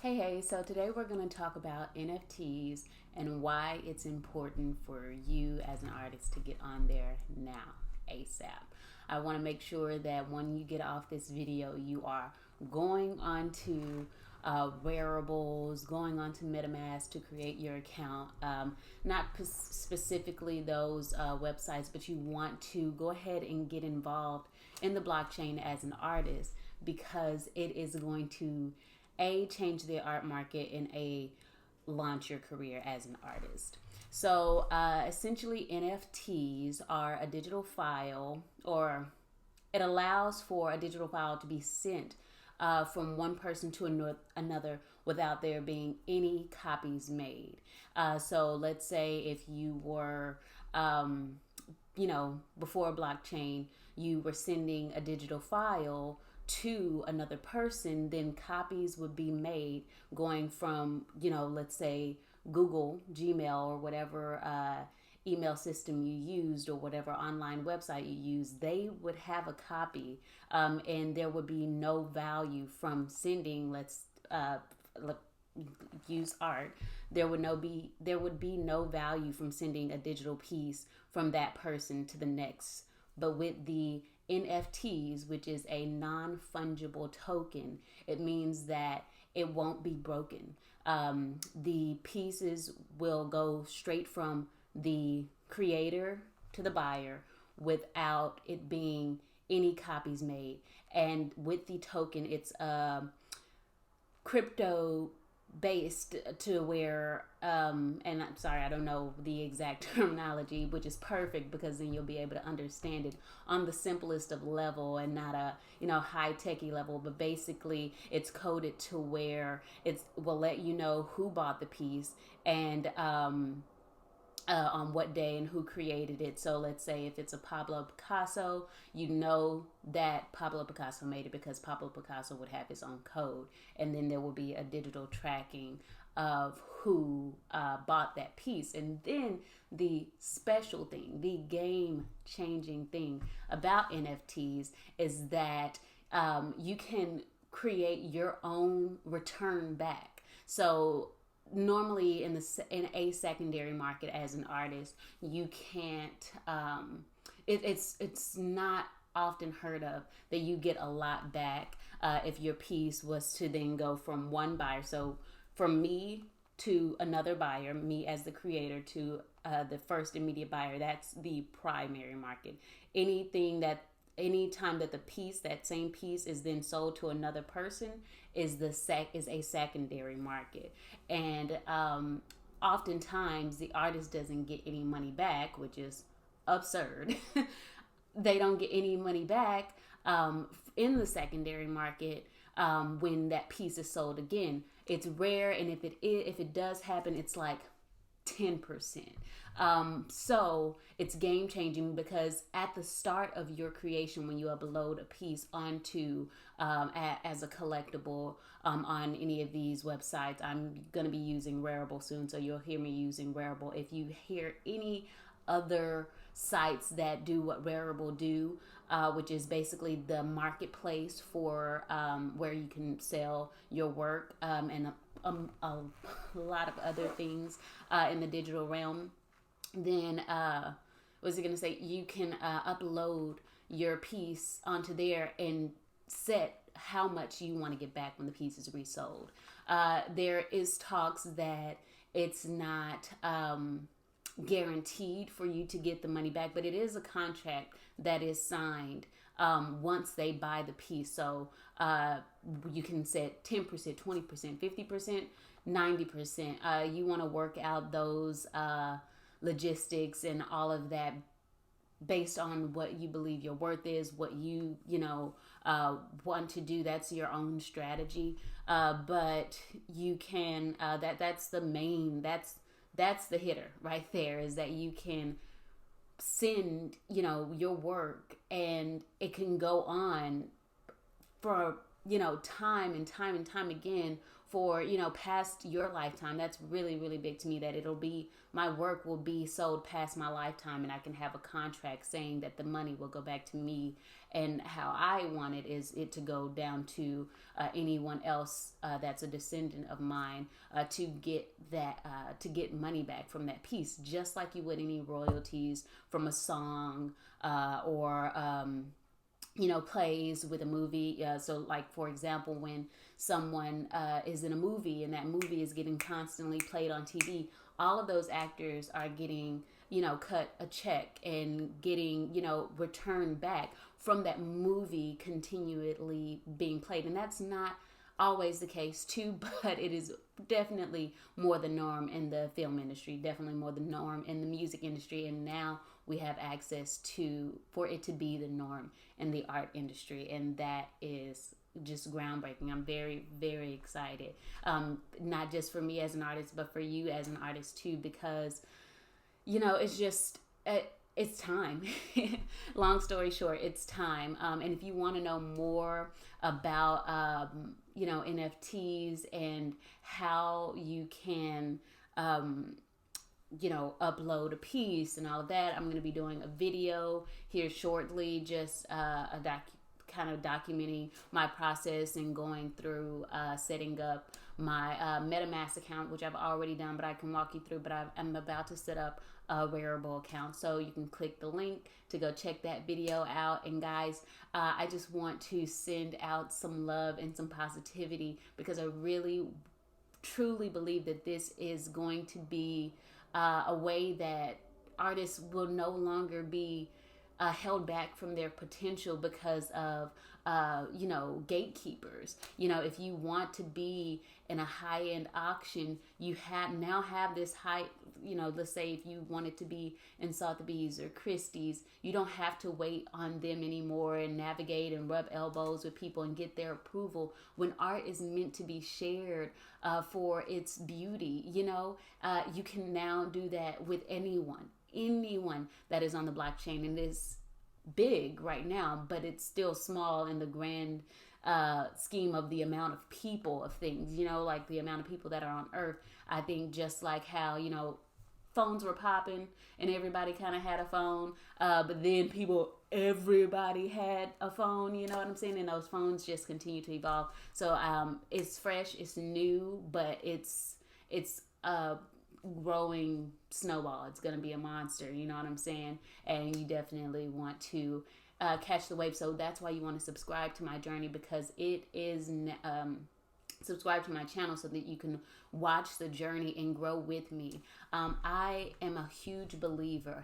Hey, so today we're going to talk about NFTs and why it's important for you as an artist to get on there now, ASAP. I want to make sure that when you get off this video, you are going onto wearables, going onto MetaMask to create your account. Not specifically those websites, but you want to go ahead and get involved in the blockchain as an artist because it is going to change the art market and launch your career as an artist. So essentially NFTs are a digital file, or it allows for a digital file to be sent from one person to another without there being any copies made. So let's say if you were, before blockchain, you were sending a digital file to another person, then copies would be made going from, let's say Google, Gmail, or whatever email system you used or whatever online website you used. They would have a copy, and there would be no value from sending, use art. There would be no value from sending a digital piece from that person to the next. But with the NFTs, which is a non-fungible token, it means that it won't be broken. The pieces will go straight from the creator to the buyer without it being any copies made. And with the token, it's crypto based to where and I'm sorry, I don't know the exact terminology, which is perfect because then you'll be able to understand it on the simplest of level and not a high techy level. But basically it's coded to where it will let you know who bought the piece and on what day and who created it. So let's say if it's a Pablo Picasso, you know that Pablo Picasso made it because Pablo Picasso would have his own code. And then there will be a digital tracking of who bought that piece. And then the special thing, the game changing thing about NFTs is that you can create your own return back. So normally in a secondary market as an artist, you can't it's not often heard of that you get a lot back if your piece was to then go from one buyer. So from me to another buyer, me as the creator to the first immediate buyer, that's the primary market. Anytime that that same piece is then sold to another person is a secondary market. And oftentimes the artist doesn't get any money back, which is absurd. They don't get any money back in the secondary market when that piece is sold again. It's rare, and if it does happen, it's like 10%. So it's game changing because at the start of your creation, when you upload a piece onto as a collectible on any of these websites, I'm going to be using Rarible soon, so you'll hear me using Rarible. If you hear any other sites that do what Rarible do, which is basically the marketplace for where you can sell your work and a lot of other things in the digital realm, then you can upload your piece onto there and set how much you want to get back when the piece is resold. There is talks that it's not guaranteed for you to get the money back, but it is a contract that is signed once they buy the piece. So you can set 10%, 20%, 50%, 90%. You want to work out those logistics and all of that based on what you believe your worth is, what you want to do. That's your own strategy. But you can that's the hitter right there, is that you can send your work and it can go on for time and time and time again for, past your lifetime. That's really, really big to me, that my work will be sold past my lifetime, and I can have a contract saying that the money will go back to me, and how I want it is it to go down to anyone else that's a descendant of mine, to get money back from that piece, just like you would any royalties from a song, or plays with a movie. So like, for example, when someone is in a movie and that movie is getting constantly played on TV, all of those actors are getting, cut a check and getting, returned back from that movie continually being played. And that's not always the case too, but it is definitely more the norm in the film industry, definitely more the norm in the music industry, and now we have access for it to be the norm in the art industry, and that is just groundbreaking. I'm very, very excited, not just for me as an artist, but for you as an artist too, because it's just it's time. Long story short, it's time. And if you want to know more about NFTs and how you can upload a piece and all of that, I'm going to be doing a video here shortly, just kind of documenting my process and going through setting up my MetaMask account, which I've already done, but I can walk you through. But I'm about to set up a wearable account, so you can click the link to go check that video out. And guys, I just want to send out some love and some positivity, because I really truly believe that this is going to be a way that artists will no longer be held back from their potential because of gatekeepers. If you want to be in a high-end auction, you have this high, let's say if you wanted to be in Sotheby's or Christie's, you don't have to wait on them anymore and navigate and rub elbows with people and get their approval, when art is meant to be shared for its beauty. You can now do that with anyone that is on the blockchain. And it's big right now, but it's still small in the grand scheme of the amount of people of things, like the amount of people that are on earth. I think just like how, phones were popping and everybody kind of had a phone, but then everybody had a phone, you know what I'm saying? And those phones just continue to evolve. So it's fresh, it's new, but it's growing snowball. It's going to be a monster, you know what I'm saying? And you definitely want to catch the wave. So that's why you want to subscribe to my journey, because it is subscribe to my channel so that you can watch the journey and grow with me. I am a huge believer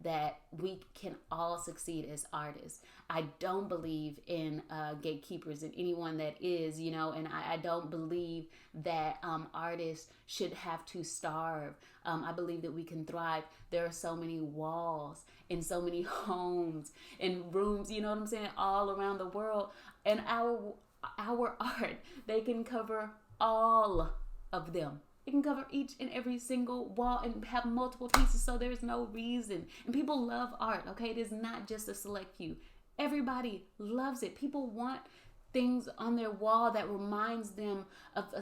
that we can all succeed as artists. I don't believe in gatekeepers and anyone that is, and I don't believe that artists should have to starve. I believe that we can thrive. There are so many walls and so many homes and rooms, you know what I'm saying, all around the world. And our art, they can cover all of them. It can cover each and every single wall and have multiple pieces, so there's no reason. And people love art, okay? It is not just a select few. Everybody loves it. People want things on their wall that reminds them of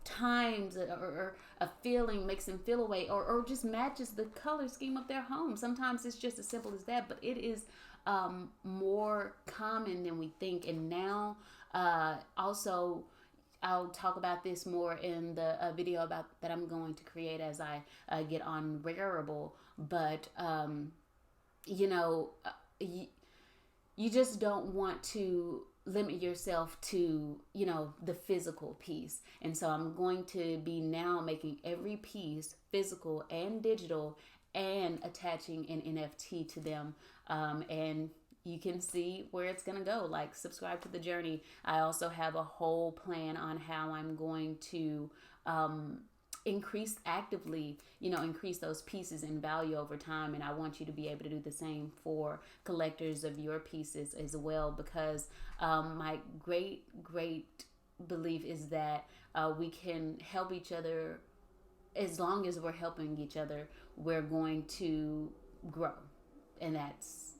times or a feeling, makes them feel away, or just matches the color scheme of their home. Sometimes it's just as simple as that, but it is more common than we think. And now also, I'll talk about this more in the video that I'm going to create as I get on Wearable. But you just don't want to limit yourself to the physical piece. And so I'm going to be now making every piece physical and digital, and attaching an NFT to them, and you can see where it's going to go. Like, subscribe to the journey. I also have a whole plan on how I'm going to increase those pieces in value over time. And I want you to be able to do the same for collectors of your pieces as well, because my great belief is that we can help each other. As long as we're helping each other, we're going to grow. And that's,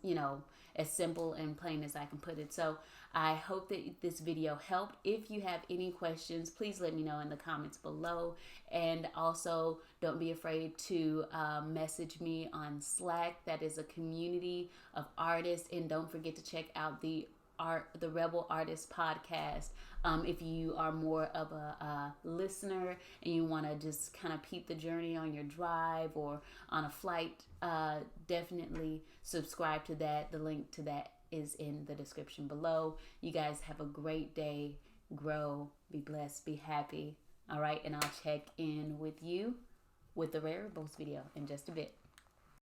as simple and plain as I can put it. So I hope that this video helped. If you have any questions, please let me know in the comments below. And also, don't be afraid to message me on Slack. That is a community of artists. And don't forget to check out the Rebel Artist podcast. If you are more of a listener and you want to just kind of peep the journey on your drive or on a flight, definitely subscribe to that. The link to that is in the description below. You guys have a great day. Grow, be blessed, be happy. All right, and I'll check in with you with the Rare Rebels video in just a bit.